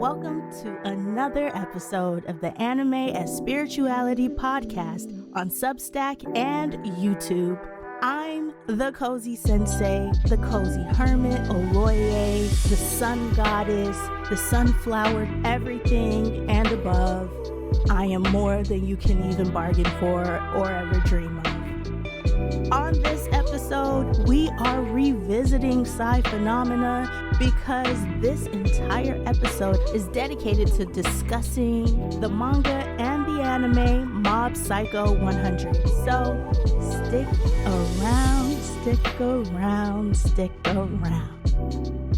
Welcome to another episode of the Anime and Spirituality podcast on Substack and YouTube. I'm the Cozy Sensei, the Cozy Hermit, Oloye, the Sun Goddess, the Sunflower, everything and above. I am more than you can even bargain for or ever dream of. On this episode, we are revisiting Psi Phenomenon because this entire episode is dedicated to discussing the manga and the anime Mob Psycho 100. So stick around, stick around, stick around.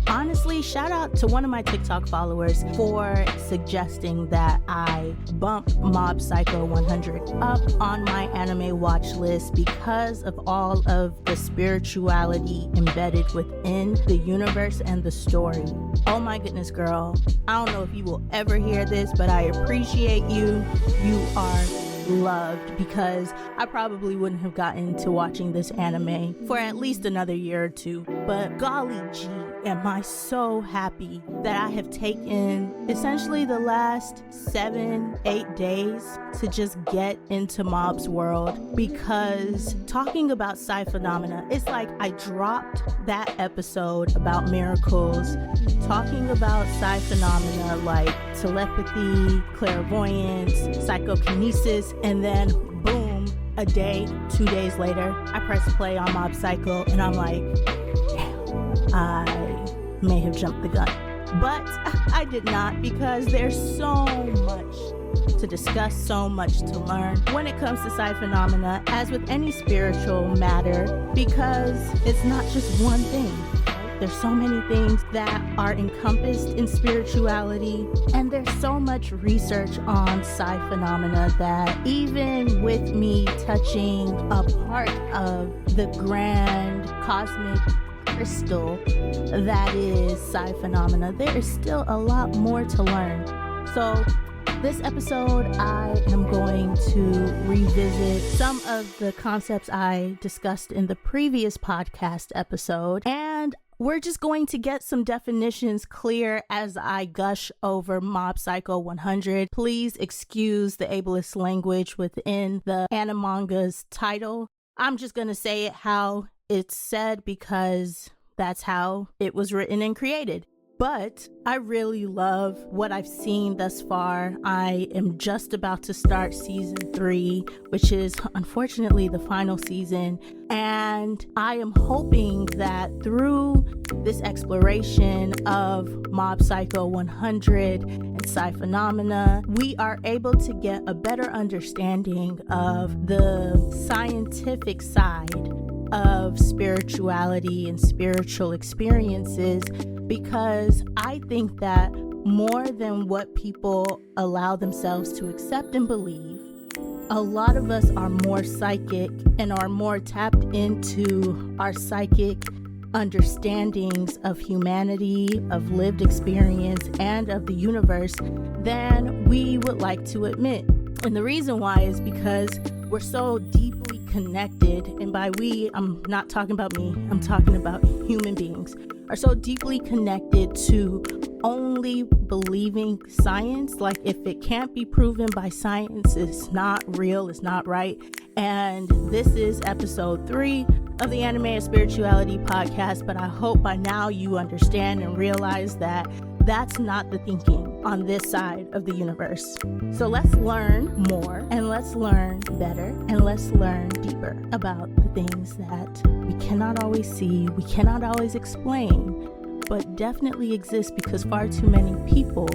Honestly, shout out to one of my TikTok followers for suggesting that I bump Mob Psycho 100 up on my anime watch list because of all of the spirituality embedded within the universe and the story. Oh my goodness, girl. I don't know if you will ever hear this, but I appreciate you. You are loved because I probably wouldn't have gotten to watching this anime for at least another year or two. But golly gee, am I so happy that I have taken essentially the last 7-8 days to just get into Mob's world, because talking about Psi Phenomena, it's like I dropped that episode about miracles, talking about Psi Phenomena like telepathy, clairvoyance, psychokinesis, and then boom, a day, 2 days later, I press play on Mob Psycho and I'm like, damn, I may have jumped the gun. But I did not, because there's so much to discuss, so much to learn when it comes to Psi Phenomena, as with any spiritual matter, because it's not just one thing. There's so many things that are encompassed in spirituality, and there's so much research on Psi Phenomena that even with me touching a part of the grand cosmic crystal that is Psi Phenomena, there is still a lot more to learn. So this episode, I am going to revisit some of the concepts I discussed in the previous podcast episode, and we're just going to get some definitions clear as I gush over Mob Psycho 100. Please excuse the ableist language within the animanga's title. I'm just going to say it how it's said because that's how it was written and created. But I really love what I've seen thus far. I am just about to start season 3, which is unfortunately the final season. And I am hoping that through this exploration of Mob Psycho 100 and Psi Phenomena, we are able to get a better understanding of the scientific side of spirituality and spiritual experiences, because I think that more than what people allow themselves to accept and believe, a lot of us are more psychic and are more tapped into our psychic understandings of humanity, of lived experience, and of the universe than we would like to admit. And the reason why is because we're so deeply connected, and by we, I'm not talking about me, I'm talking about human beings, are so deeply connected to only believing science. Like, if it can't be proven by science, it's not real, it's not right. And this is episode 3 of the Anime and Spirituality podcast, but I hope by now you understand and realize that that's not the thinking on this side of the universe. So let's learn more, and let's learn better, and let's learn deeper about the things that we cannot always see, we cannot always explain, but definitely exist because far too many people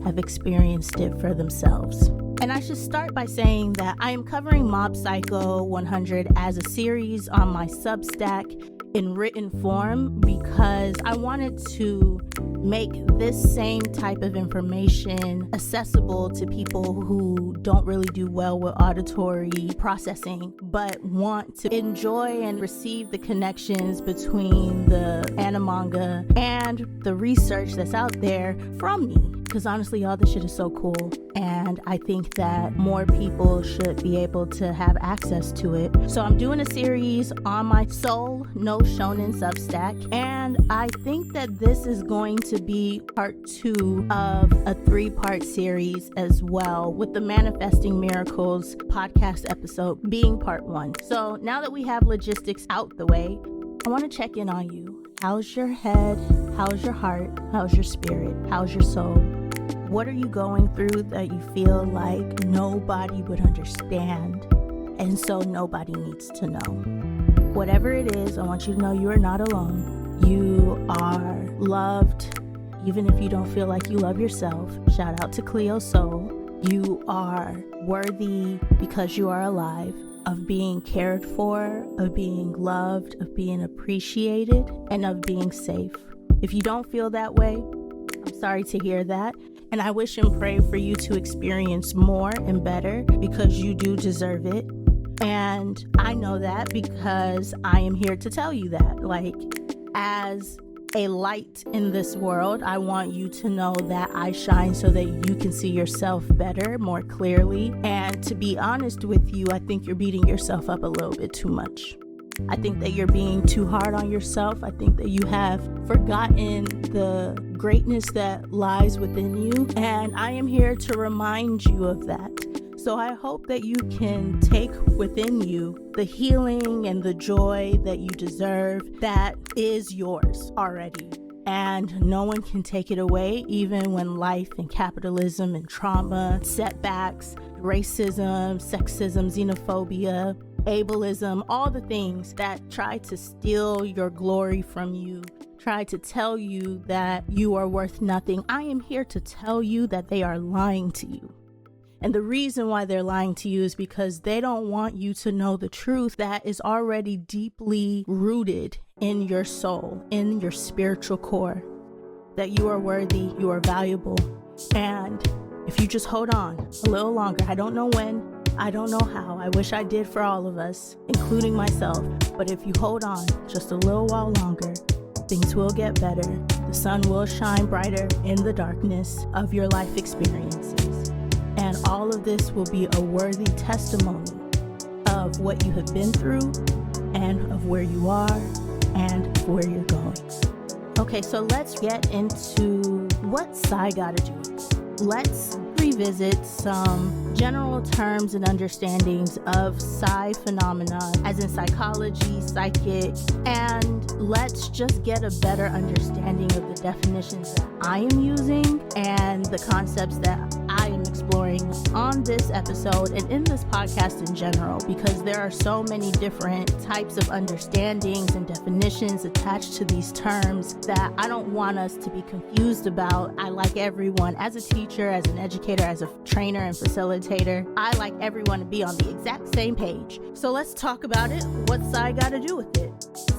have experienced it for themselves. And I should start by saying that I am covering Mob Psycho 100 as a series on my Substack in written form because I wanted to make this same type of information accessible to people who don't really do well with auditory processing, but want to enjoy and receive the connections between the animanga and the research that's out there from me. Because honestly, y'all, this shit is so cool. And I think that more people should be able to have access to it. So I'm doing a series on my Soul No Shonen Substack. And I think that this is going to be part 2 of a 3-part series as well, with the Manifesting Miracles podcast episode being part 1. So now that we have logistics out the way, I want to check in on you. How's your head? How's your heart? How's your spirit? How's your soul? What are you going through that you feel like nobody would understand, and so nobody needs to know? Whatever it is, I want you to know you are not alone. You are loved, even if you don't feel like you love yourself. Shout out to Cleo's soul. You are worthy because you are alive, of being cared for, of being loved, of being appreciated, and of being safe. If you don't feel that way, I'm sorry to hear that. And I wish and pray for you to experience more and better, because you do deserve it. And I know that because I am here to tell you that. Like, as a light in this world, I want you to know that I shine so that you can see yourself better, more clearly. And to be honest with you, I think you're beating yourself up a little bit too much. I think that you're being too hard on yourself. I think that you have forgotten the greatness that lies within you. And I am here to remind you of that. So I hope that you can take within you the healing and the joy that you deserve, that is yours already. And no one can take it away, even when life and capitalism and trauma, setbacks, racism, sexism, xenophobia, ableism, all the things that try to steal your glory from you, try to tell you that you are worth nothing. I am here to tell you that they are lying to you. And the reason why they're lying to you is because they don't want you to know the truth that is already deeply rooted in your soul, in your spiritual core, that you are worthy, you are valuable. And if you just hold on a little longer, I don't know when, I don't know how, I wish I did for all of us, including myself, but if you hold on just a little while longer, things will get better. The sun will shine brighter in the darkness of your life experiences. And all of this will be a worthy testimony of what you have been through and of where you are and where you're going. Okay, so let's get into what Psi gotta do with it. Let's revisit some general terms and understandings of Psi Phenomenon, as in psychology, psychic, and let's just get a better understanding of the definitions that I am using and the concepts that I am exploring on this episode and in this podcast in general, because there are so many different types of understandings and definitions attached to these terms that I don't want us to be confused about. I like everyone, as a teacher, as an educator, as a trainer and facilitator, I like everyone to be on the exact same page. So let's talk about it. What's Psi got to do with it?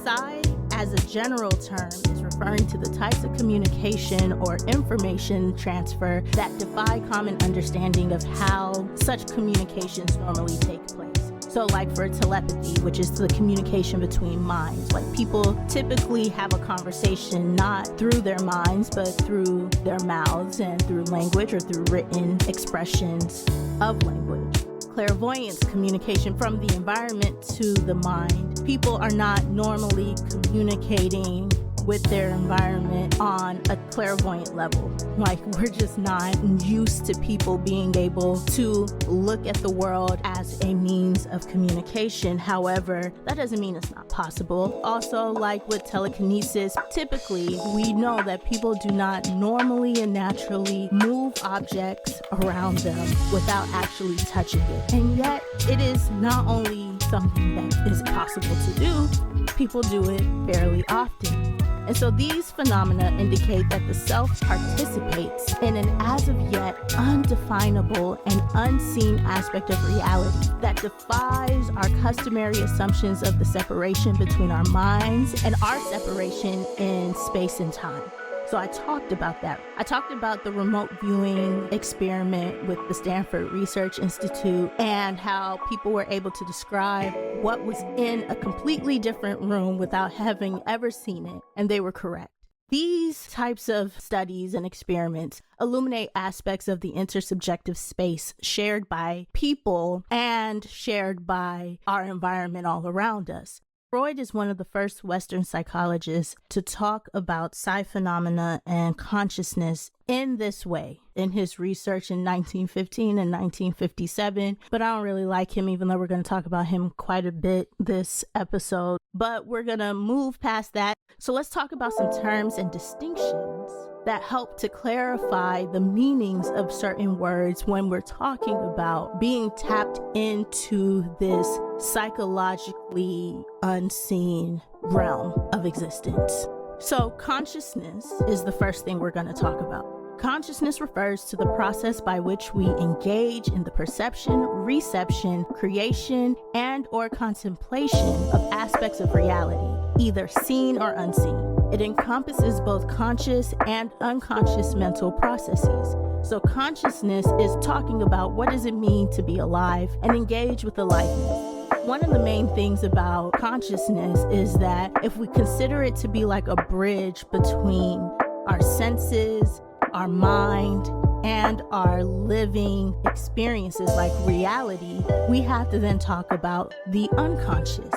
Psi, as a general term, is referring to the types of communication or information transfer that defy common understanding of how such communications normally take place. So like for telepathy, which is the communication between minds, like people typically have a conversation not through their minds, but through their mouths and through language or through written expressions of language. Clairvoyance, communication from the environment to the mind. People are not normally communicating with their environment on a clairvoyant level. Like, we're just not used to people being able to look at the world as a means of communication. However, that doesn't mean it's not possible. Also, like with telekinesis, typically we know that people do not normally and naturally move objects around them without actually touching it. And yet, it is not only something that is possible to do, people do it fairly often. And so these phenomena indicate that the self participates in an as of yet undefinable and unseen aspect of reality that defies our customary assumptions of the separation between our minds and our separation in space and time. So I talked about that. I talked about the remote viewing experiment with the Stanford Research Institute and how people were able to describe what was in a completely different room without having ever seen it, and they were correct. These types of studies and experiments illuminate aspects of the intersubjective space shared by people and shared by our environment all around us. Freud is one of the first Western psychologists to talk about psi phenomena and consciousness in this way in his research in 1915 and 1957. But I don't really like him, even though we're going to talk about him quite a bit this episode. But we're going to move past that. So let's talk about some terms and distinctions that help to clarify the meanings of certain words when we're talking about being tapped into this psychologically unseen realm of existence. So consciousness is the first thing we're going to talk about. Consciousness refers to the process by which we engage in the perception, reception, creation, and or contemplation of aspects of reality, either seen or unseen. It encompasses both conscious and unconscious mental processes. So consciousness is talking about what does it mean to be alive and engage with aliveness. One of the main things about consciousness is that if we consider it to be like a bridge between our senses, our mind, and our living experiences like reality, we have to then talk about the unconscious.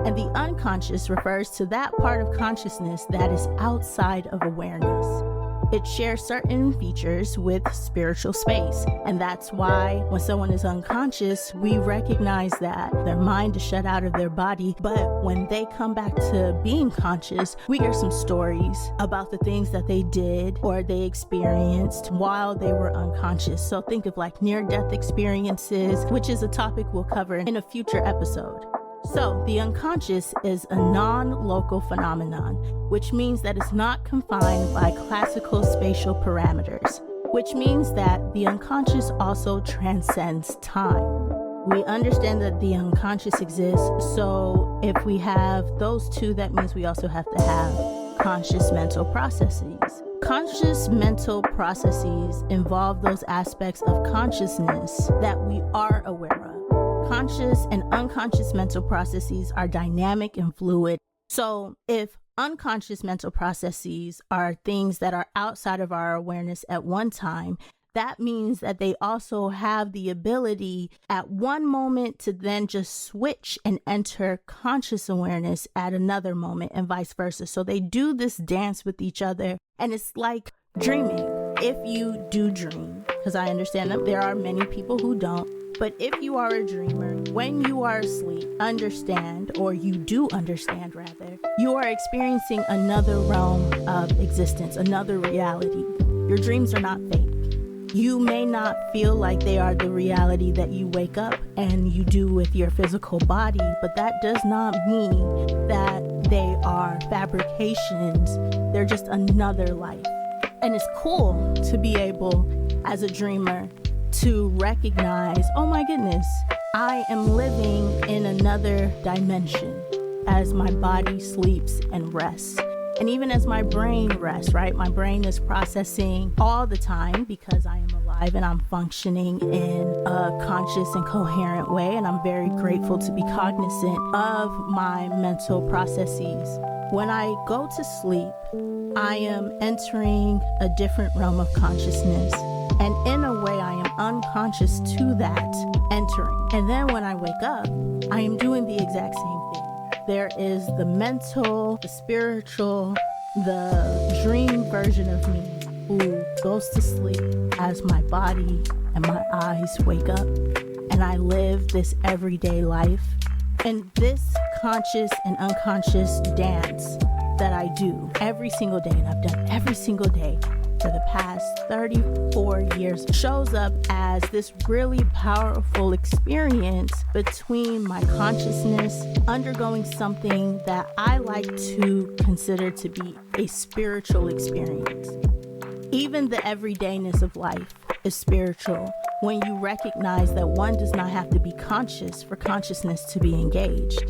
And the unconscious refers to that part of consciousness that is outside of awareness. It shares certain features with spiritual space. And that's why when someone is unconscious, we recognize that their mind is shut out of their body. But when they come back to being conscious, we hear some stories about the things that they did or they experienced while they were unconscious. So think of like near-death experiences, which is a topic we'll cover in a future episode. So the unconscious is a non-local phenomenon, which means that it's not confined by classical spatial parameters, which means that the unconscious also transcends time. We understand that the unconscious exists, so if we have those two, that means we also have to have conscious mental processes. Conscious mental processes involve those aspects of consciousness that we are aware of. Conscious and unconscious mental processes are dynamic and fluid. So if unconscious mental processes are things that are outside of our awareness at one time, that means that they also have the ability at one moment to then just switch and enter conscious awareness at another moment and vice versa. So they do this dance with each other, and it's like dreaming. If you do dream, because I understand that there are many people who don't, but if you are a dreamer, when you are asleep, understand, or you do understand rather, you are experiencing another realm of existence, another reality. Your dreams are not fake. You may not feel like they are the reality that you wake up and you do with your physical body, but that does not mean that they are fabrications. They're just another life. And it's cool to be able, as a dreamer, to recognize, oh my goodness, I am living in another dimension as my body sleeps and rests. And even as my brain rests, right? My brain is processing all the time because I am alive and I'm functioning in a conscious and coherent way. And I'm very grateful to be cognizant of my mental processes. When I go to sleep, I am entering a different realm of consciousness. And in a way, I am unconscious to that entering. And then when I wake up, I am doing the exact same thing. There is the mental, the spiritual, the dream version of me who goes to sleep as my body and my eyes wake up. And I live this everyday life. And this conscious and unconscious dance that I do every single day, and I've done every single day for the past 34 years, shows up as this really powerful experience between my consciousness undergoing something that I like to consider to be a spiritual experience. Even the everydayness of life is spiritual when you recognize that one does not have to be conscious for consciousness to be engaged.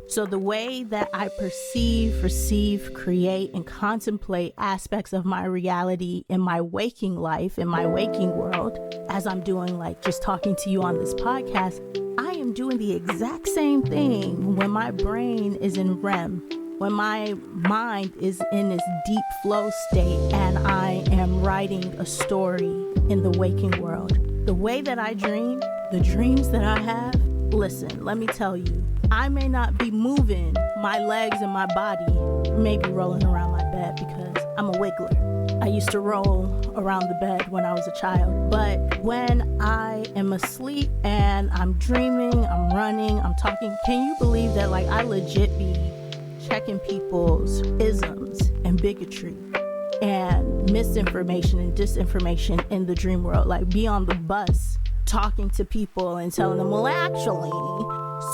So the way that I perceive, receive, create, and contemplate aspects of my reality in my waking life, in my waking world, as I'm doing like just talking to you on this podcast, I am doing the exact same thing when my brain is in REM when my mind is in this deep flow state and I am writing a story in the waking world. The way that I dream, the dreams that I have, listen, let me tell you, I may not be moving my legs and my body, maybe rolling around my bed because I'm a wiggler. I used to roll around the bed when I was a child, but when I am asleep and I'm dreaming, I'm running, I'm talking, can you believe that I legit be checking people's isms and bigotry and misinformation and disinformation in the dream world, be on the bus talking to people and telling them, well, actually.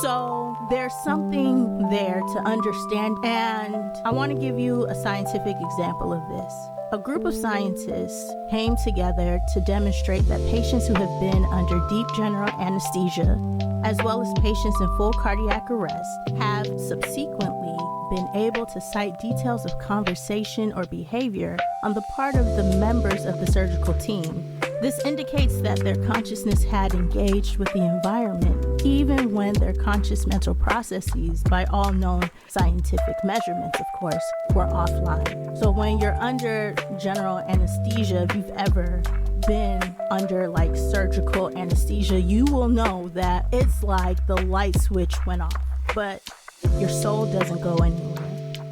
So there's something there to understand, and I want to give you a scientific example of this. A group of scientists came together to demonstrate that patients who have been under deep general anesthesia, as well as patients in full cardiac arrest, have subsequently been able to cite details of conversation or behavior on the part of the members of the surgical team. This indicates that their consciousness had engaged with the environment, even when their conscious mental processes, by all known scientific measurements, of course, were offline. So when you're under general anesthesia, if you've ever been under surgical anesthesia, you will know that it's like the light switch went off, but your soul doesn't go anywhere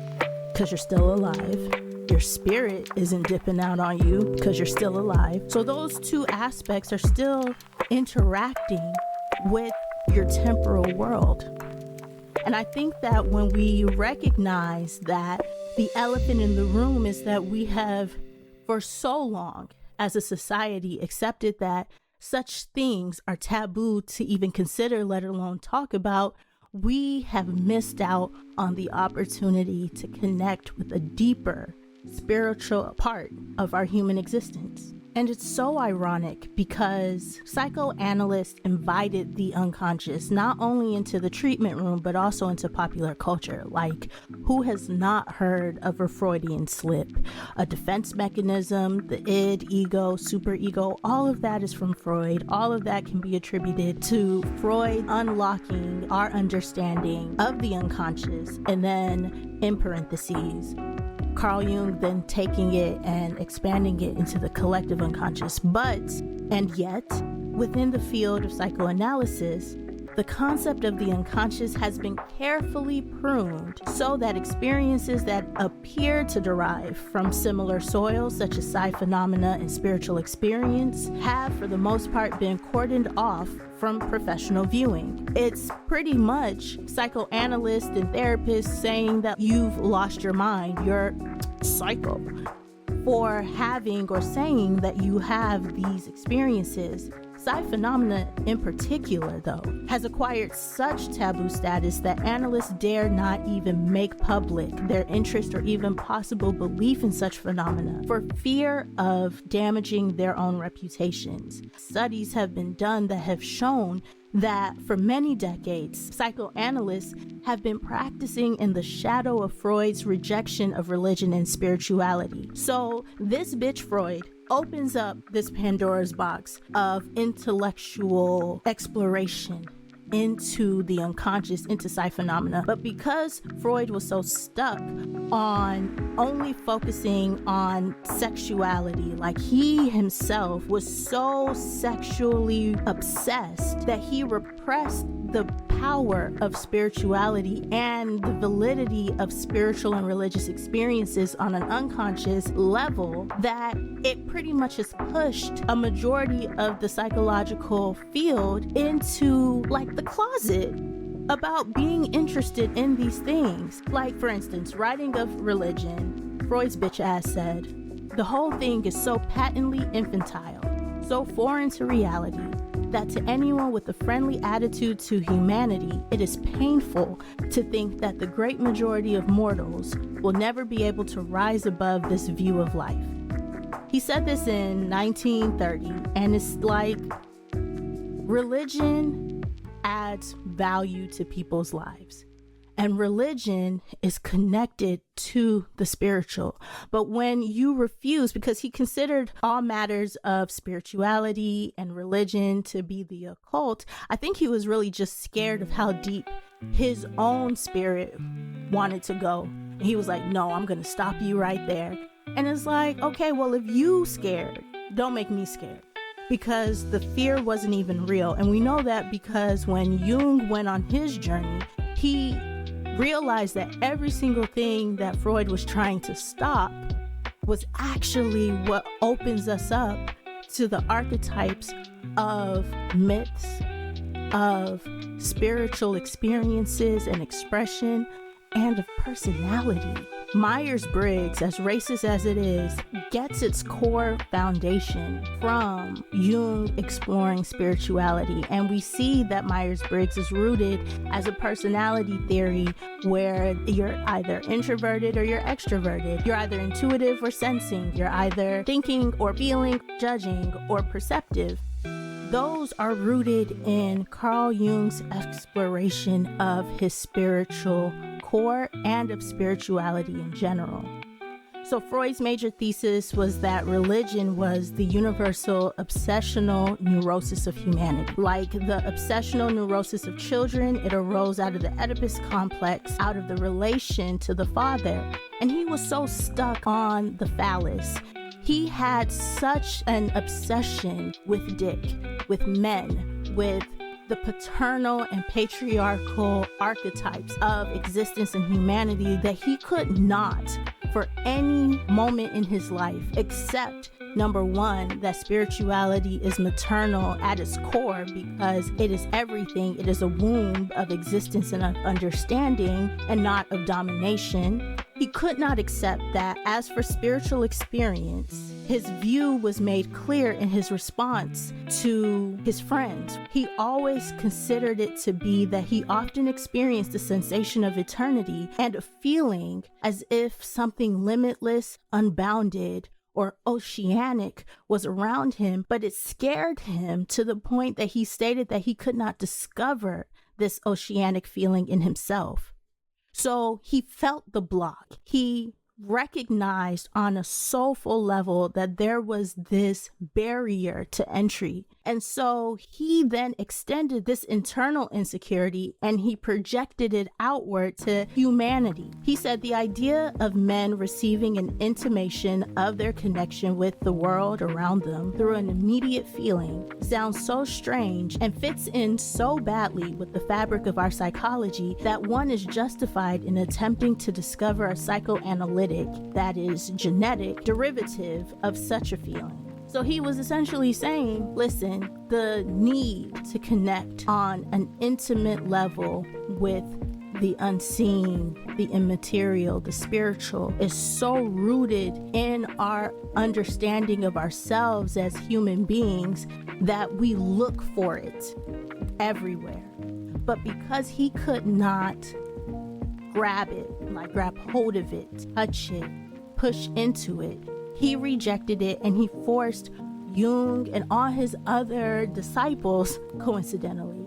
because you're still alive. Your spirit isn't dipping out on you because you're still alive. So those two aspects are still interacting with your temporal world. And I think that when we recognize that the elephant in the room is that we have for so long as a society accepted that such things are taboo to even consider, let alone talk about, we have missed out on the opportunity to connect with a deeper spiritual part of our human existence. And it's so ironic because psychoanalysts invited the unconscious not only into the treatment room, but also into popular culture. Who has not heard of a Freudian slip? A defense mechanism, the id, ego, superego, all of that is from Freud. All of that can be attributed to Freud unlocking our understanding of the unconscious, and then in parentheses, Carl Jung then taking it and expanding it into the collective unconscious. And yet, within the field of psychoanalysis, the concept of the unconscious has been carefully pruned so that experiences that appear to derive from similar soils, such as Psi Phenomena and spiritual experience, have for the most part been cordoned off from professional viewing. It's pretty much psychoanalysts and therapists saying that you've lost your mind, you're psycho, for having or saying that you have these experiences. Psi Phenomena in particular, though, has acquired such taboo status that analysts dare not even make public their interest or even possible belief in such phenomena for fear of damaging their own reputations. Studies have been done that have shown that for many decades, psychoanalysts have been practicing in the shadow of Freud's rejection of religion and spirituality. So this bitch Freud opens up this Pandora's box of intellectual exploration into the unconscious, into Psi Phenomena. But because Freud was so stuck on only focusing on sexuality, he himself was so sexually obsessed that he repressed the power of spirituality and the validity of spiritual and religious experiences on an unconscious level, that it pretty much has pushed a majority of the psychological field into the closet about being interested in these things. For instance, writing of religion, Freud's bitch ass said, the whole thing is so patently infantile, so foreign to reality, that to anyone with a friendly attitude to humanity, it is painful to think that the great majority of mortals will never be able to rise above this view of life. He said this in 1930, and it's religion adds value to people's lives. And religion is connected to the spiritual. But when you refuse, because he considered all matters of spirituality and religion to be the occult, I think he was really just scared of how deep his own spirit wanted to go. And he was like, no, I'm going to stop you right there. And it's like, okay, well, if you scared, don't make me scared. Because the fear wasn't even real. And we know that because when Jung went on his journey, he realized that every single thing that Freud was trying to stop was actually what opens us up to the archetypes of myths, of spiritual experiences and expression, and of personality. Myers-Briggs, as racist as it is, gets its core foundation from Jung exploring spirituality. And we see that Myers-Briggs is rooted as a personality theory where you're either introverted or you're extroverted. You're either intuitive or sensing. You're either thinking or feeling, judging or perceptive. Those are rooted in Carl Jung's exploration of his spiritual core and of spirituality in general. So Freud's major thesis was that religion was the universal obsessional neurosis of humanity. Like the obsessional neurosis of children, it arose out of the Oedipus complex, out of the relation to the father. And he was so stuck on the phallus. He had such an obsession with dick, with men, with the paternal and patriarchal archetypes of existence in humanity that he could not, for any moment in his life, accept, number one, that spirituality is maternal at its core because it is everything. It is a womb of existence and of understanding and not of domination. He could not accept that. As for spiritual experience, his view was made clear in his response to his friends. He always considered it to be that he often experienced the sensation of eternity and a feeling as if something limitless, unbounded, or oceanic was around him, but it scared him to the point that he stated that he could not discover this oceanic feeling in himself. So he felt the block. He recognized on a soulful level that there was this barrier to entry. And so he then extended this internal insecurity and he projected it outward to humanity. He said the idea of men receiving an intimation of their connection with the world around them through an immediate feeling sounds so strange and fits in so badly with the fabric of our psychology that one is justified in attempting to discover a psychoanalytic, that is genetic, derivative of such a feeling. So he was essentially saying, listen, the need to connect on an intimate level with the unseen, the immaterial, the spiritual is so rooted in our understanding of ourselves as human beings that we look for it everywhere. But because he could not grab it, like grab hold of it, touch it, push into it, he rejected it and he forced Jung and all his other disciples, coincidentally,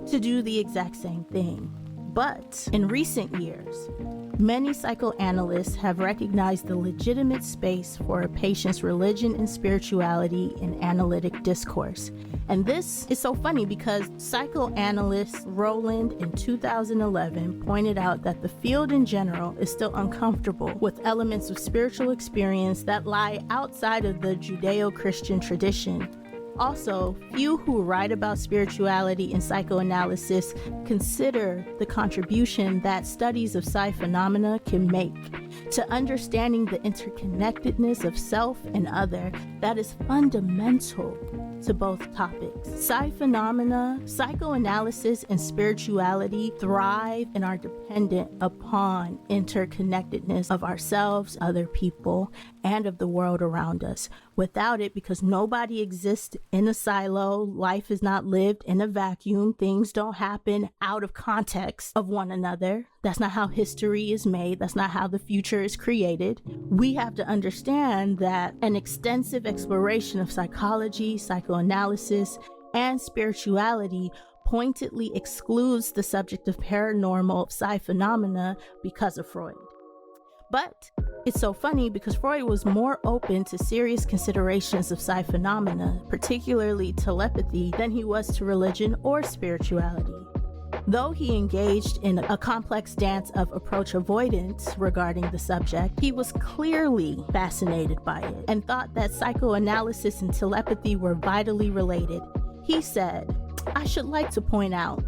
to do the exact same thing. But in recent years, many psychoanalysts have recognized the legitimate space for a patient's religion and spirituality in analytic discourse. And this is so funny because psychoanalyst Roland in 2011 pointed out that the field in general is still uncomfortable with elements of spiritual experience that lie outside of the Judeo-Christian tradition. Also, few who write about spirituality in psychoanalysis consider the contribution that studies of Psi Phenomena can make to understanding the interconnectedness of self and other that is fundamental to both topics. Psi Phenomena, psychoanalysis, and spirituality thrive and are dependent upon interconnectedness of ourselves, other people, and of the world around us. Without it, because nobody exists in a silo, life is not lived in a vacuum, things don't happen out of context of one another. That's not how history is made. That's not how the future is created. We have to understand that an extensive exploration of psychology, psychoanalysis, and spirituality pointedly excludes the subject of paranormal Psi phenomena because of Freud. But it's so funny because Freud was more open to serious considerations of Psi phenomena, particularly telepathy, than he was to religion or spirituality. Though he engaged in a complex dance of approach avoidance regarding the subject, he was clearly fascinated by it and thought that psychoanalysis and telepathy were vitally related. He said, "I should like to point out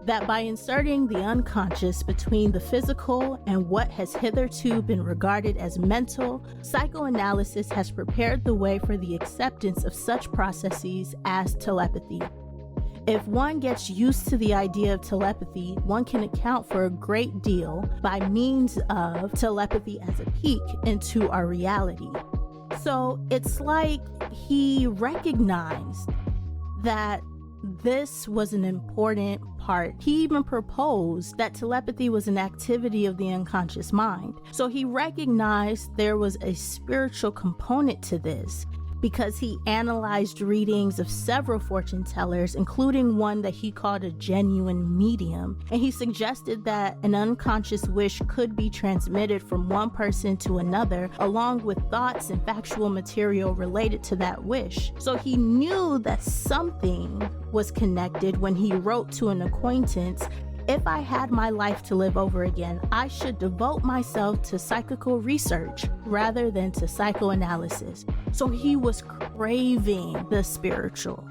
that by inserting the unconscious between the physical and what has hitherto been regarded as mental, psychoanalysis has prepared the way for the acceptance of such processes as telepathy. If one gets used to the idea of telepathy, one can account for a great deal by means of telepathy as a peek into our reality." So it's like he recognized that this was an important part. He even proposed that telepathy was an activity of the unconscious mind. So he recognized there was a spiritual component to this, because he analyzed readings of several fortune tellers, including one that he called a genuine medium. And he suggested that an unconscious wish could be transmitted from one person to another, along with thoughts and factual material related to that wish. So he knew that something was connected when he wrote to an acquaintance, "If I had my life to live over again, I should devote myself to psychical research rather than to psychoanalysis." So he was craving the spiritual.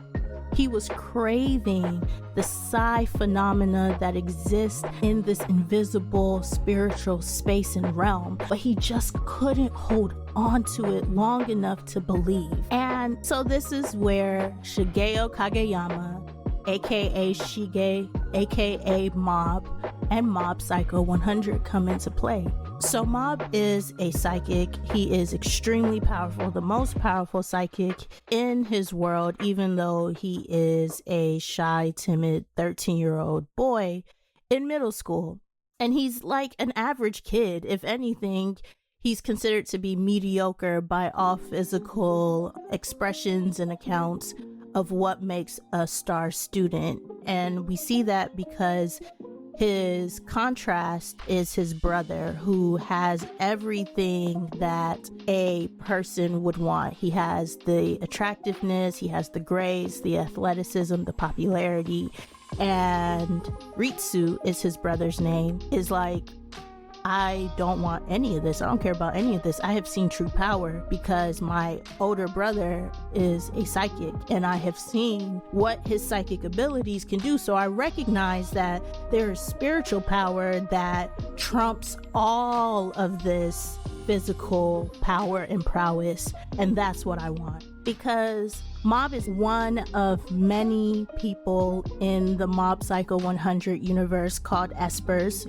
He was craving the Psi phenomena that exists in this invisible spiritual space and realm, but he just couldn't hold on to it long enough to believe. And so this is where Shigeo Kageyama, aka Shige, aka Mob, and Mob Psycho 100 come into play. So Mob is a psychic. He is extremely powerful, the most powerful psychic in his world, even though he is a shy, timid 13-year-old boy in middle school. And he's like an average kid. If anything, he's considered to be mediocre by all physical expressions and accounts of what makes a star student. And we see that because his contrast is his brother, who has everything that a person would want. He has the attractiveness, he has the grades, the athleticism, the popularity. And Ritsu is his brother's name, is like, "I don't want any of this. I don't care about any of this. I have seen true power because my older brother is a psychic and I have seen what his psychic abilities can do. So I recognize that there is spiritual power that trumps all of this physical power and prowess. And that's what I want." Because Mob is one of many people in the Mob Psycho 100 universe called Espers,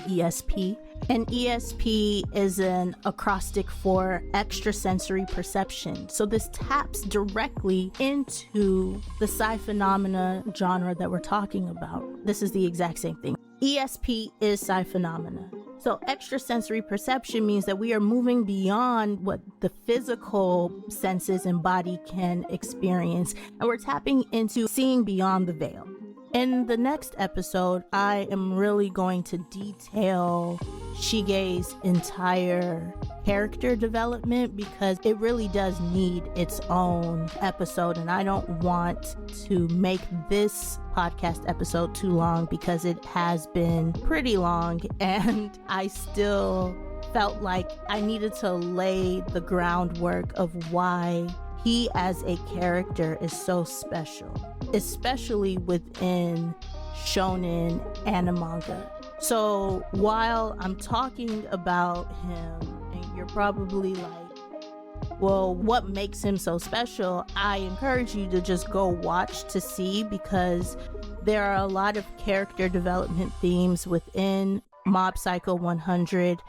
ESP. And ESP is an acrostic for extrasensory perception. So this taps directly into the Psi Phenomena genre that we're talking about. This is the exact same thing. ESP is Psi Phenomena. So extrasensory perception means that we are moving beyond what the physical senses and body can experience, and we're tapping into seeing beyond the veil. In the next episode, I am really going to detail Shige's entire character development because it really does need its own episode, and I don't want to make this podcast episode too long because it has been pretty long and I still felt like I needed to lay the groundwork of why he as a character is so special, especially within shonen and manga. So while I'm talking about him and you're probably like, well, what makes him so special? I encourage you to just go watch to see, because there are a lot of character development themes within Mob Psycho 100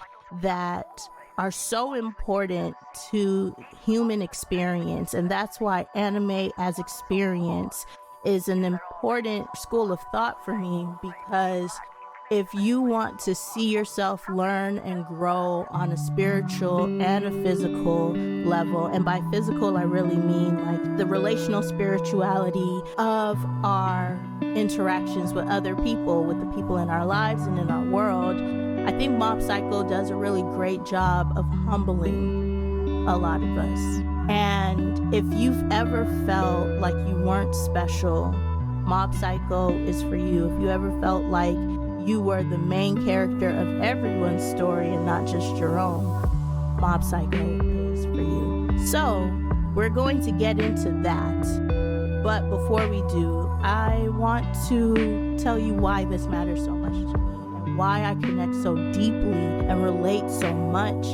that are so important to human experience. And that's why anime as experience is an important school of thought for me, because if you want to see yourself learn and grow on a spiritual and a physical level, and by physical I really mean like the relational spirituality of our interactions with other people, with the people in our lives and in our world, I think Mob Psycho does a really great job of humbling a lot of us. And if you've ever felt like you weren't special Mob Psycho is for you. If you ever felt like you were the main character of everyone's story and not just your own, Mob Psycho is for you. So we're going to get into that. But before we do, I want to tell you why this matters so much to me and why I connect so deeply and relate so much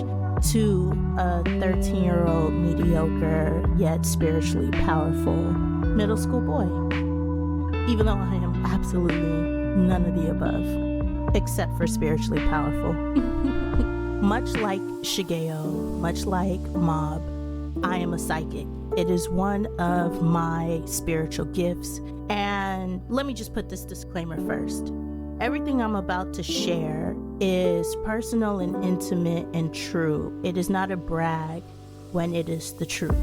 to a 13-year-old mediocre yet spiritually powerful middle school boy. Even though I am absolutely none of the above, except for spiritually powerful. Much like Shigeo, much like Mob, I am a psychic. It is one of my spiritual gifts. And let me just put this disclaimer first. Everything I'm about to share is personal and intimate and true. It is not a brag when it is the truth.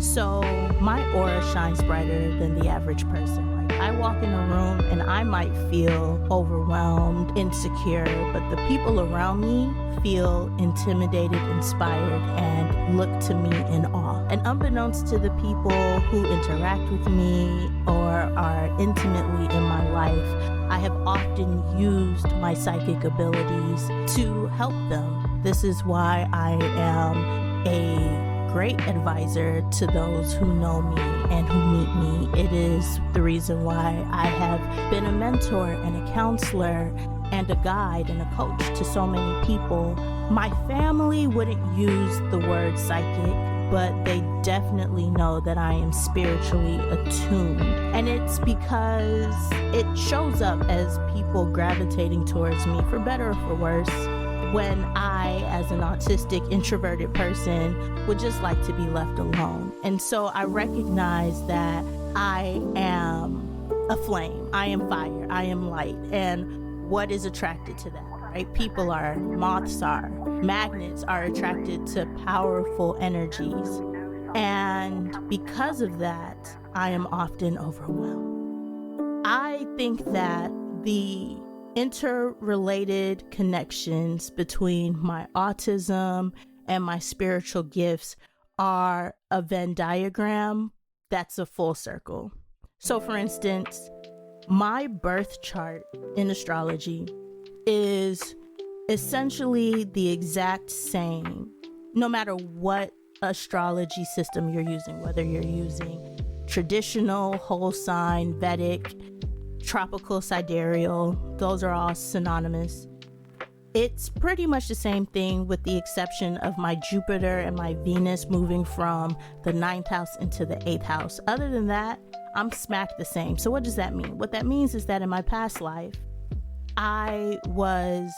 So my aura shines brighter than the average person. Like, I walk in a room and I might feel overwhelmed, insecure, but the people around me feel intimidated, inspired, and look to me in awe. And unbeknownst to the people who interact with me or are intimately in my life, I have often used my psychic abilities to help them. This is why I am a great advisor to those who know me and who meet me. It is the reason why I have been a mentor and a counselor and a guide and a coach to so many people. My family wouldn't use the word psychic, but they definitely know that I am spiritually attuned. And it's because it shows up as people gravitating towards me, for better or for worse, when I, as an autistic, introverted person, would just like to be left alone. And so I recognize that I am a flame, I am fire, I am light, and what is attracted to that, right? People are, moths are, magnets are attracted to powerful energies. And because of that, I am often overwhelmed. I think that the interrelated connections between my autism and my spiritual gifts are a Venn diagram that's a full circle. So for instance, my birth chart in astrology is essentially the exact same, no matter what astrology system you're using, whether you're using traditional, whole sign, Vedic, tropical, sidereal, those are all synonymous. It's pretty much the same thing with the exception of my Jupiter and my Venus moving from the 9th house into the 8th house. Other than that, I'm smack the same. So what does that mean? What that means is that in my past life, I was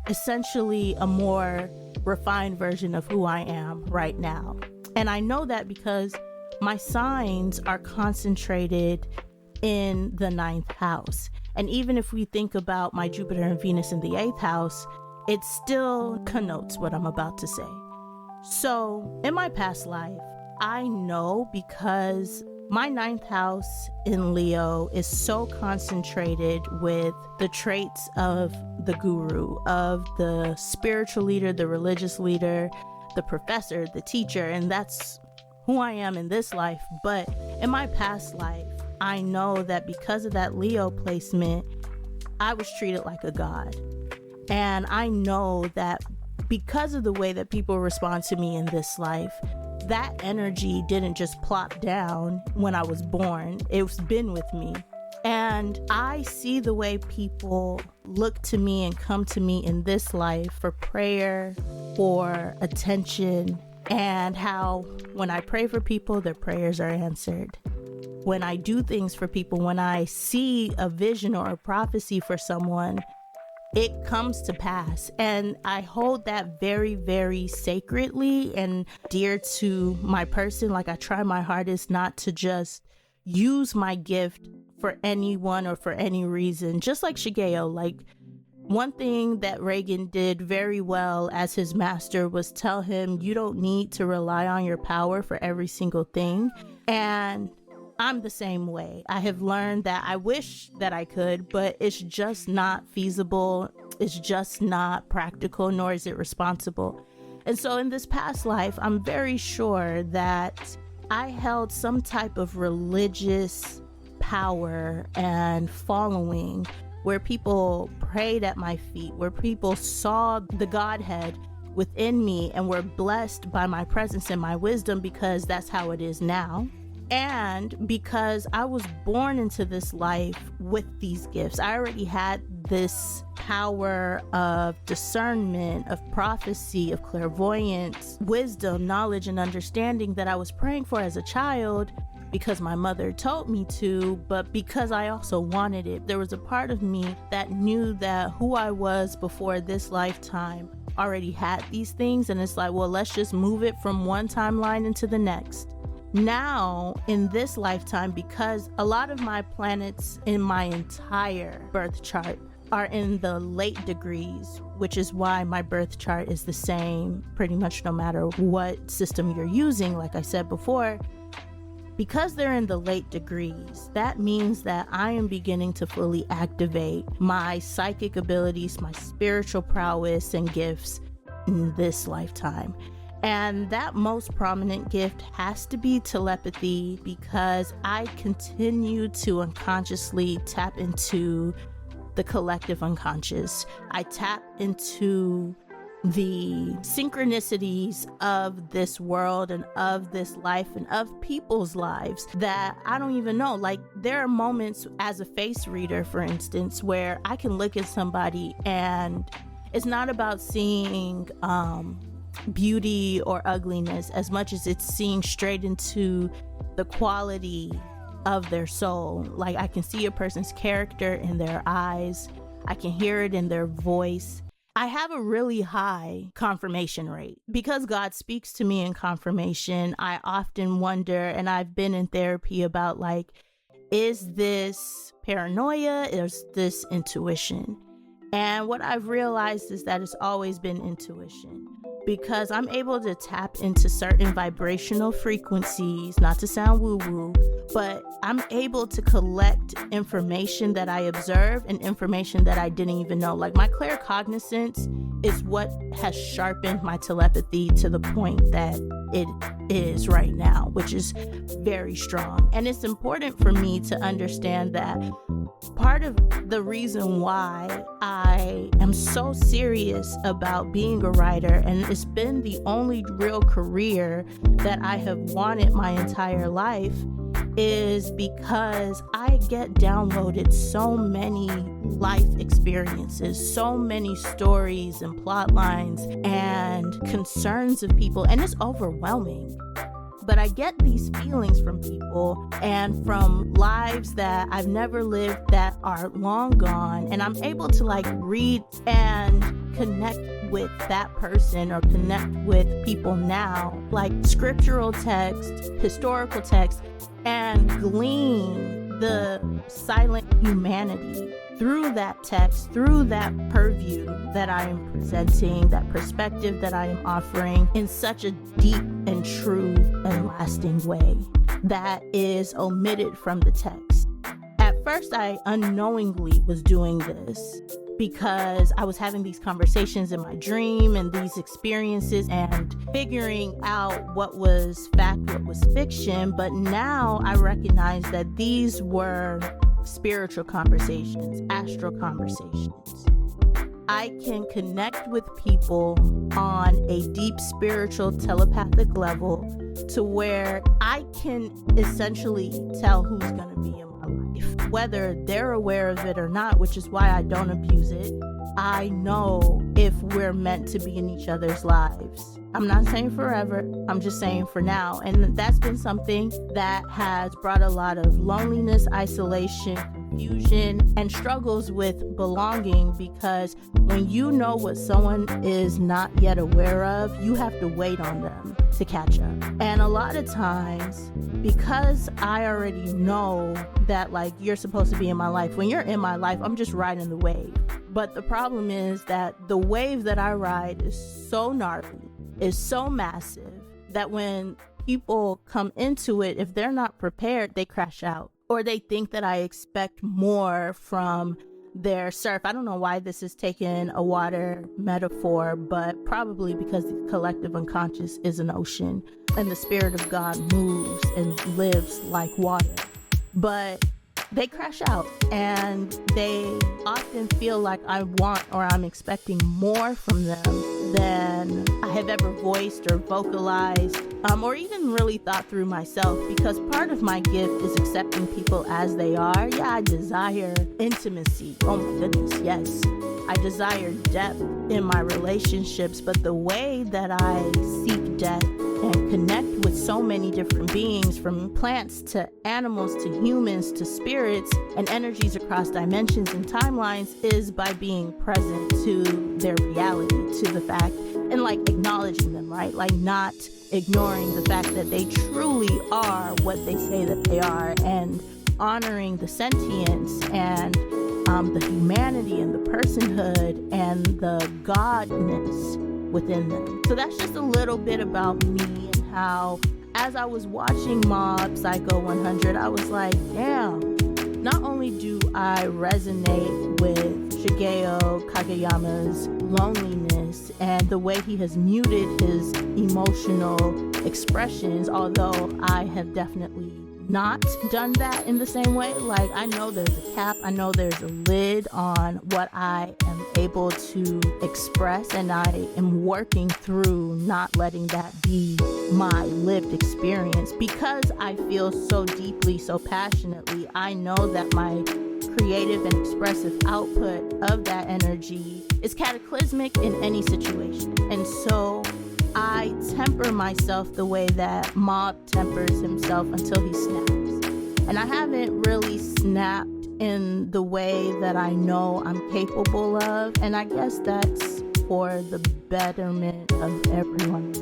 essentially a more refined version of who I am right now. And I know that because my signs are concentrated in the 9th house. And even if we think about my Jupiter and Venus in the 8th house, it still connotes what I'm about to say. So in my past life, I know because my 9th house in Leo is so concentrated with the traits of the guru, of the spiritual leader, the religious leader, the professor, the teacher, and that's who I am in this life. But in my past life, I know that because of that Leo placement, I was treated like a god. And I know that because of the way that people respond to me in this life, that energy didn't just plop down when I was born. It's been with me. And I see the way people look to me and come to me in this life for prayer, for attention, and how when I pray for people, their prayers are answered. When I do things for people, when I see a vision or a prophecy for someone, it comes to pass. And I hold that very, very sacredly and dear to my person. Like, I try my hardest not to just use my gift for anyone or for any reason. Just like Shigeo, like, one thing that Reagan did very well as his master was tell him, you don't need to rely on your power for every single thing. And I'm the same way. I have learned that I wish that I could, but it's just not feasible. It's just not practical, nor is it responsible. And so in this past life, I'm very sure that I held some type of religious power and following, where people prayed at my feet, where people saw the Godhead within me and were blessed by my presence and my wisdom, because that's how it is now. And because I was born into this life with these gifts, I already had this power of discernment, of prophecy, of clairvoyance, wisdom, knowledge, and understanding that I was praying for as a child, because my mother told me to, but because I also wanted it. There was a part of me that knew that who I was before this lifetime already had these things, and it's like, well, let's just move it from one timeline into the next. Now, in this lifetime, because a lot of my planets in my entire birth chart are in the late degrees, which is why my birth chart is the same pretty much no matter what system you're using, like I said before. Because they're in the late degrees, that means that I am beginning to fully activate my psychic abilities, my spiritual prowess and gifts in this lifetime. And that most prominent gift has to be telepathy, because I continue to unconsciously tap into the collective unconscious. I tap into the synchronicities of this world and of this life and of people's lives that I don't even know. Like, there are moments as a face reader, for instance, where I can look at somebody and it's not about seeing beauty or ugliness as much as it's seeing straight into the quality of their soul. Like, I can see a person's character in their eyes. I can hear it in their voice. I have a really high confirmation rate. Because God speaks to me in confirmation, I often wonder, and I've been in therapy about, like, is this paranoia? Is this intuition? And what I've realized is that it's always been intuition, because I'm able to tap into certain vibrational frequencies, not to sound woo-woo, but I'm able to collect information that I observe and information that I didn't even know. Like, my claircognizance is what has sharpened my telepathy to the point that it is right now, which is very strong. And it's important for me to understand that part of the reason why I am so serious about being a writer, and it's been the only real career that I have wanted my entire life, is because I get downloaded so many life experiences, so many stories and plot lines and concerns of people, and it's overwhelming. But I get these feelings from people and from lives that I've never lived that are long gone, and I'm able to, like, read and connect with that person or connect with people now, like scriptural text, historical text, and glean the silent humanity through that text, through that purview that I am presenting, that perspective that I am offering in such a deep and true and lasting way that is omitted from the text. At first, I unknowingly was doing this because I was having these conversations in my dream and these experiences and figuring out what was fact, what was fiction. But now I recognize that these were spiritual conversations, astral conversations. I can connect with people on a deep spiritual telepathic level to where I can essentially tell who's going to be in my life, whether they're aware of it or not, which is why I don't abuse it. I know if we're meant to be in each other's lives. I'm not saying forever, I'm just saying for now. And that's been something that has brought a lot of loneliness, isolation, confusion, and struggles with belonging, because when you know what someone is not yet aware of, you have to wait on them to catch up. And a lot of times, because I already know that, like, you're supposed to be in my life, when you're in my life, I'm just riding the wave. But the problem is that the wave that I ride is so gnarly, is so massive, that when people come into it, if they're not prepared, they crash out, or they think that I expect more from their surf. I don't know why this is taking a water metaphor, but probably because the collective unconscious is an ocean and the spirit of God moves and lives like water. But they crash out, and they often feel like I want or I'm expecting more from them than I have ever voiced or vocalized, or even really thought through myself, because part of my gift is accepting people as they are. Yeah, I desire intimacy. Oh my goodness, yes. I desire depth in my relationships, but the way that I seek depth and connect with so many different beings, from plants to animals to humans to spirits and energies across dimensions and timelines, is by being present to their reality, to the fact, and like acknowledging them, right? Like not ignoring the fact that they truly are what they say that they are, and honoring the sentience and the humanity and the personhood and the godness within them. So that's just a little bit about me, and how, as I was watching Mob Psycho 100, I was like, damn, not only do I resonate with Shigeo Kageyama's loneliness and the way he has muted his emotional expressions, although I have definitely not done that in the same way. Like, I know there's a cap, I know there's a lid on what I am able to express, and I am working through not letting that be my lived experience, because I feel so deeply, so passionately. I know that my creative and expressive output of that energy is cataclysmic in any situation, and so I temper myself the way that Mob tempers himself until he snaps. And I haven't really snapped in the way that I know I'm capable of, and I guess that's for the betterment of everyone.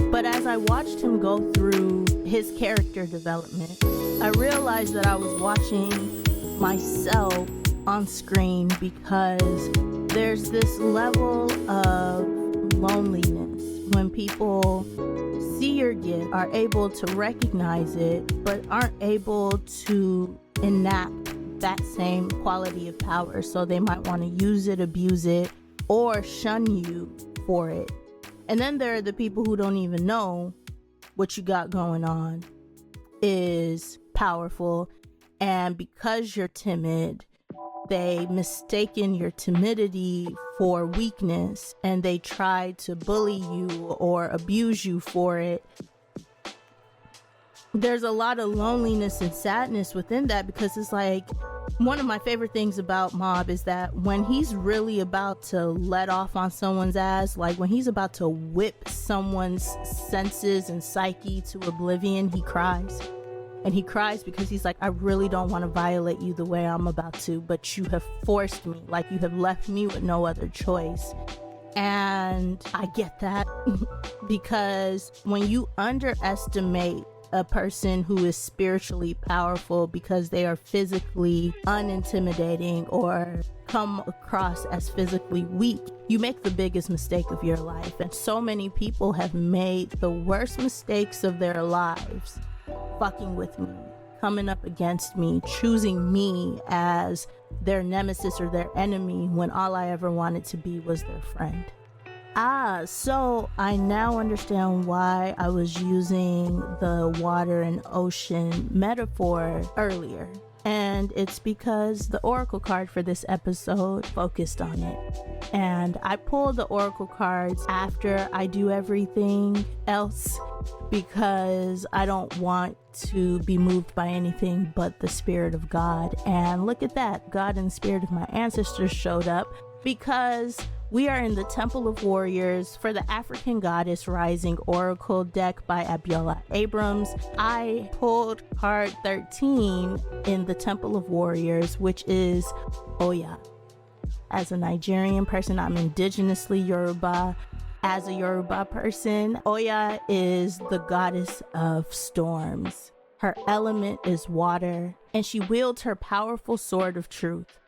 But as I watched him go through his character development, I realized that I was watching myself on screen, because there's this level of loneliness when people see your gift, are able to recognize it, but aren't able to enact that same quality of power. So they might want to use it, abuse it, or shun you for it. And then there are the people who don't even know what you got going on is powerful, and because you're timid, they mistaken your timidity for weakness, and they try to bully you or abuse you for it. There's a lot of loneliness and sadness within that, because it's like, one of my favorite things about Mob is that when he's really about to let off on someone's ass, like when he's about to whip someone's senses and psyche to oblivion, he cries. And he cries because he's like, I really don't want to violate you the way I'm about to, but you have forced me, like you have left me with no other choice. And I get that because when you underestimate a person who is spiritually powerful because they are physically unintimidating or come across as physically weak, you make the biggest mistake of your life. And so many people have made the worst mistakes of their lives fucking with me, coming up against me, choosing me as their nemesis or their enemy when all I ever wanted to be was their friend. So I now understand why I was using the water and ocean metaphor earlier. And it's because the oracle card for this episode focused on it. And I pull the oracle cards after I do everything else, because I don't want to be moved by anything but the spirit of God. And look at that, God and the spirit of my ancestors showed up, because we are in the Temple of Warriors for the African Goddess Rising Oracle deck by Abiola Abrams. I pulled card 13 in the Temple of Warriors, which is Oya. As a Nigerian person, I'm indigenously Yoruba. As a Yoruba person, Oya is the goddess of storms. Her element is water, and she wields her powerful sword of truth.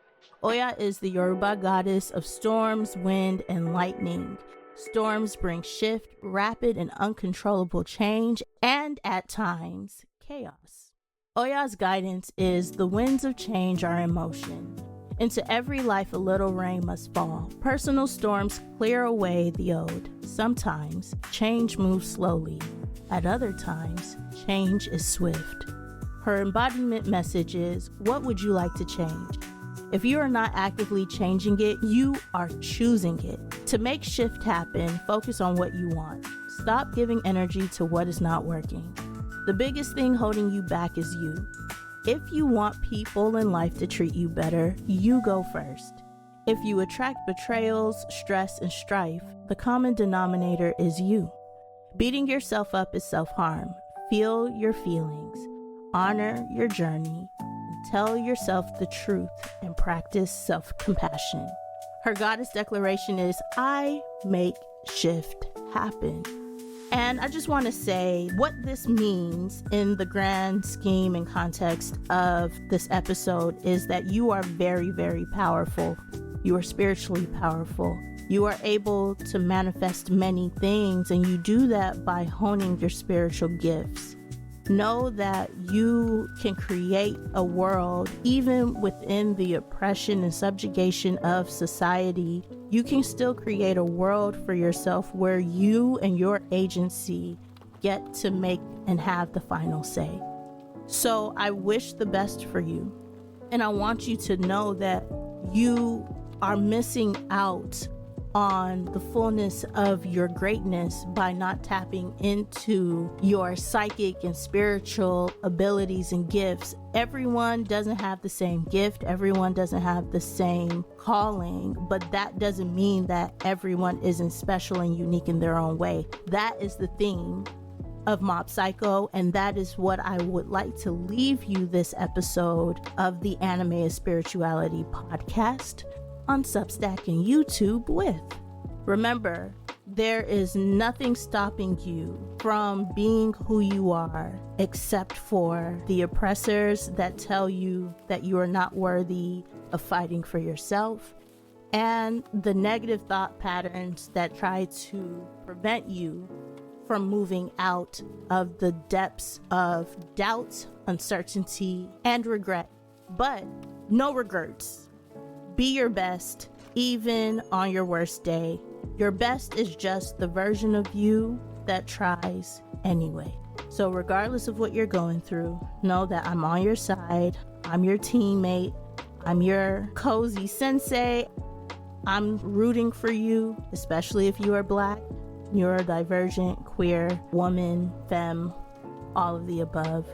Oya is the Yoruba goddess of storms, wind, and lightning. Storms bring shift, rapid and uncontrollable change, and at times, chaos. Oya's guidance is the winds of change are in motion. Into every life a little rain must fall. Personal storms clear away the old. Sometimes, change moves slowly. At other times, change is swift. Her embodiment message is, what would you like to change? If you are not actively changing it, you are choosing it. To make shift happen, focus on what you want. Stop giving energy to what is not working. The biggest thing holding you back is you. If you want people in life to treat you better, you go first. If you attract betrayals, stress, and strife, the common denominator is you. Beating yourself up is self-harm. Feel your feelings, honor your journey, and tell yourself the truth and practice self-compassion. Her goddess declaration is, I make shift happen. And I just want to say what this means in the grand scheme and context of this episode is that you are very, very powerful. You are spiritually powerful. You are able to manifest many things, and you do that by honing your spiritual gifts. Know that you can create a world, even within the oppression and subjugation of society. You can still create a world for yourself where you and your agency get to make and have the final say. So I wish the best for you. And I want you to know that you are missing out on the fullness of your greatness by not tapping into your psychic and spiritual abilities and gifts. Everyone doesn't have the same gift. Everyone doesn't have the same calling, but that doesn't mean that everyone isn't special and unique in their own way. That is the theme of Mob Psycho, and that is what I would like to leave you this episode of the Anime is Spirituality podcast on Substack and YouTube with. Remember, there is nothing stopping you from being who you are except for the oppressors that tell you that you are not worthy of fighting for yourself, and the negative thought patterns that try to prevent you from moving out of the depths of doubt, uncertainty, and regret. But no regrets. Be your best, even on your worst day. Your best is just the version of you that tries anyway. So regardless of what you're going through, know that I'm on your side. I'm your teammate. I'm your Cozy Sensei. I'm rooting for you, especially if you are Black, neurodivergent, queer, woman, femme, all of the above.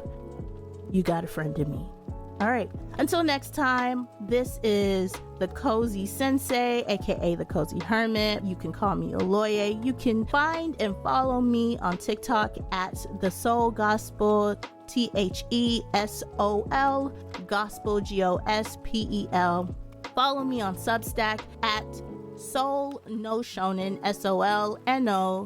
You got a friend in me. All right, until next time, this is the Cozy Sensei, aka the Cozy Hermit. You can call me Aloye. You can find and follow me on TikTok at the Soul Gospel, THESOL, Gospel, GOSPEL. Follow me on Substack at Soul No Shonen, SOLNOSHONEN.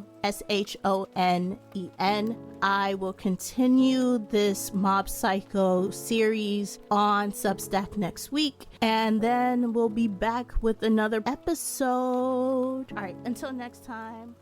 I will continue this Mob Psycho series on Substack next week, and then we'll be back with another episode. All right, until next time.